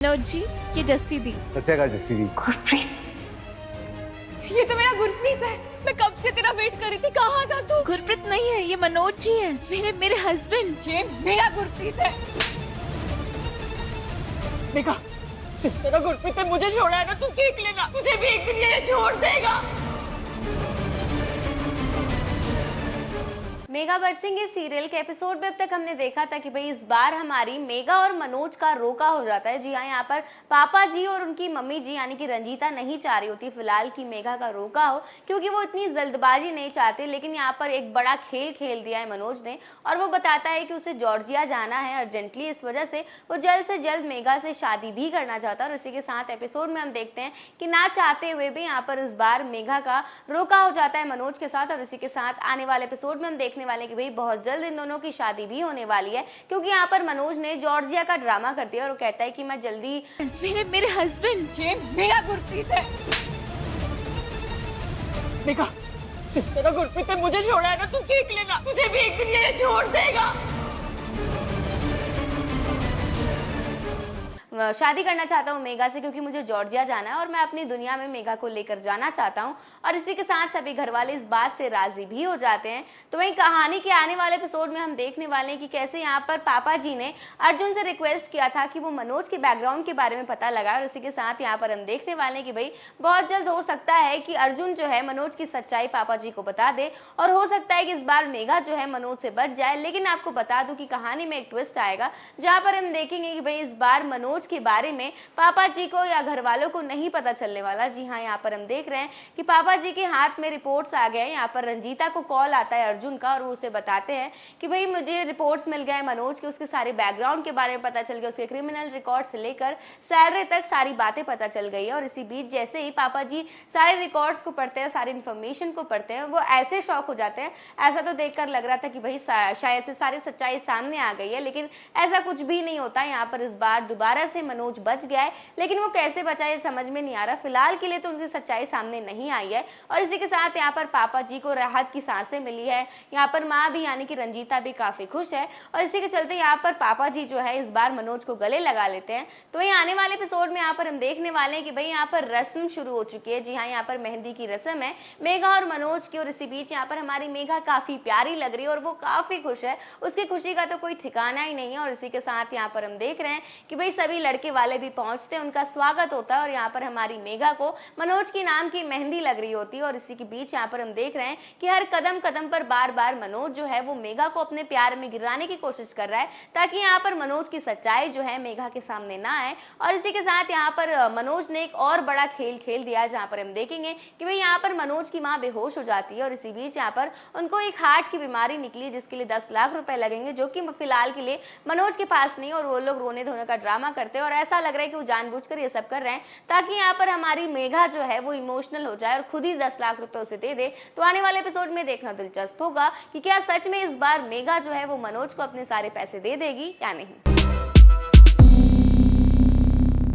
मनोज जी, ये जस्सी दी। जस्सी दी। गुरप्रीत, ये तो मेरा गुरप्रीत है। मैं कब से तेरा वेट कर रही थी, कहाँ था तू? गुरप्रीत नहीं है, ये मनोज जी है, मेरे हस्बैंड। ये मेरा गुरप्रीत है। देखा, जिस तरह गुरप्रीत ने मुझे छोड़ा है ना, तू देख लेना, मुझे भी एक दिन ये छोड़ देगा। मेगा बरसिंग इस सीरियल के एपिसोड में अब तक हमने देखा था कि भाई इस बार हमारी मेगा और मनोज का रोका हो जाता है। जी हाँ, यहाँ पर पापा जी और उनकी मम्मी जी यानी कि रंजीता नहीं चाह रही होती फिलहाल कि मेगा का रोका हो, क्योंकि वो इतनी जल्दबाजी नहीं चाहते। लेकिन यहाँ पर एक बड़ा खेल खेल दिया है मनोज ने, और वो बताता है कि उसे जॉर्जिया जाना है अर्जेंटली। इस वजह से वो जल्द से जल्द मेगा से शादी भी करना चाहता है। और इसी के साथ एपिसोड में हम देखते हैं कि ना चाहते हुए भी यहाँ पर इस बार मेगा का रोका हो जाता है मनोज के साथ। और इसी के साथ आने वाले एपिसोड में हम देखने वाले कि भाई बहुत जल्द इन दोनों की शादी भी होने वाली है, क्योंकि यहाँ पर मनोज ने जॉर्जिया का ड्रामा कर दिया और वो कहता है कि मैं जल्दी मेरे हस्बैंड। ये मेरा गुरप्रीत है। देखा, जिस तरह गुरप्रीत ने मुझे छोड़ा है ना, तू देख लेना, मुझे भी एक दिन ये छोड़ देगा। शादी करना चाहता हूँ मेगा से, क्योंकि मुझे जॉर्जिया जाना है और मैं अपनी दुनिया में मेगा को लेकर जाना चाहता हूँ। और इसी के साथ सभी घर वाले इस बात से राजी भी हो जाते हैं। तो वहीं कहानी के आने वाले एपिसोड में हम देखने वाले हैं कि कैसे यहाँ पर पापा जी ने अर्जुन से रिक्वेस्ट किया था कि वो मनोज के बैकग्राउंड के बारे में पता लगाए। और इसी के साथ यहाँ पर हम देखने वाले हैं कि भाई बहुत जल्द हो सकता है कि अर्जुन जो है मनोज की सच्चाई पापा जी को बता दे, और हो सकता है कि इस बार मेगा जो है मनोज से बच जाए। लेकिन आपको बता दूं कि कहानी में एक ट्विस्ट आएगा, जहाँ पर हम देखेंगे कि भाई इस बार मनोज के बारे में पापा जी को या घर वालों को नहीं पता चलने वाला। जी हाँ, यहाँ पर हम देख रहे हैं कि पापा जी के हाथ में रिपोर्ट्स आ गए हैं। यहाँ पर रंजीता को कॉल आता है अर्जुन का, और वो उसे बताते हैं कि भाई मुझे रिपोर्ट्स मिल गए मनोज के, उसके सारे बैकग्राउंड के बारे में पता चल गया, उसके क्रिमिनल रिकॉर्ड से लेकर सैलरी तक सारी बातें पता चल गई है। और इसी बीच जैसे ही पापा जी सारे रिकॉर्ड्स को पढ़ते हैं, सारी इन्फॉर्मेशन को पढ़ते हैं, वो ऐसे शॉक हो जाते हैं। ऐसा तो देखकर लग रहा था कि भाई शायद से सारी सच्चाई सामने आ गई है, लेकिन ऐसा कुछ भी नहीं होता। यहाँ पर इस बार दोबारा से मनोज बच गया है, लेकिन वो कैसे बचा है समझ में नहीं आ रहा। फिलहाल के लिए तो उनकी सच्चाई सामने नहीं आई है। और इसी के साथ यहाँ पर पापा जी को राहत की सांसें मिली है। यहाँ पर माँ भी यानी कि रंजीता भी काफी खुश है। और इसी के चलते यहाँ पर पापा जी जो है इस बार मनोज को गले लगा लेते हैं। तो वही आने वाले एपिसोड में यहाँ पर हम देखने वाले हैं कि भाई यहाँ पर रस्म शुरू हो चुकी है। जी हाँ, यहाँ पर मेहंदी की रस्म है मेघा और मनोज की। और इसी बीच यहाँ पर हमारी मेघा काफी प्यारी लग रही है और वो काफी खुश है। उसकी खुशी का तो कोई ठिकाना ही नहीं है। और इसी के साथ यहाँ पर हम देख रहे हैं कि भाई सभी लड़के वाले भी पहुंचते हैं, उनका स्वागत होता है। और यहाँ पर हमारी मेघा को मनोज की नाम की मेहंदी लग रही होती है। और इसी के बीच यहाँ पर हम देख रहे हैं कि हर कदम कदम पर बार बार मनोज जो है वो मेघा को अपने प्यार में गिराने की कोशिश कर रहा है, ताकि यहाँ पर मनोज की सच्चाई जो है मेघा के सामने ना आए। और इसी के साथ यहाँ पर मनोज ने एक और बड़ा खेल खेल दिया, जहाँ पर हम देखेंगे कि भाई यहाँ पर मनोज की माँ बेहोश हो जाती है। और इसी बीच यहाँ पर उनको एक हार्ट की बीमारी निकली है, जिसके लिए 10 लाख रुपए लगेंगे, जो कि फिलहाल के लिए मनोज के पास नहीं। और वो लोग रोने धोने का ड्रामा करते हैं, और ऐसा लग रहा है कि वो जानबूझकर ये सब कर रहे हैं ताकि यहाँ पर हमारी मेघा जो है वो इमोशनल हो जाए और खुद ही 10 लाख रुपए उसे दे दे। तो आने वाले एपिसोड में देखना दिलचस्प होगा कि क्या सच में इस बार मेघा जो है वो मनोज को अपने सारे पैसे दे देगी या नहीं।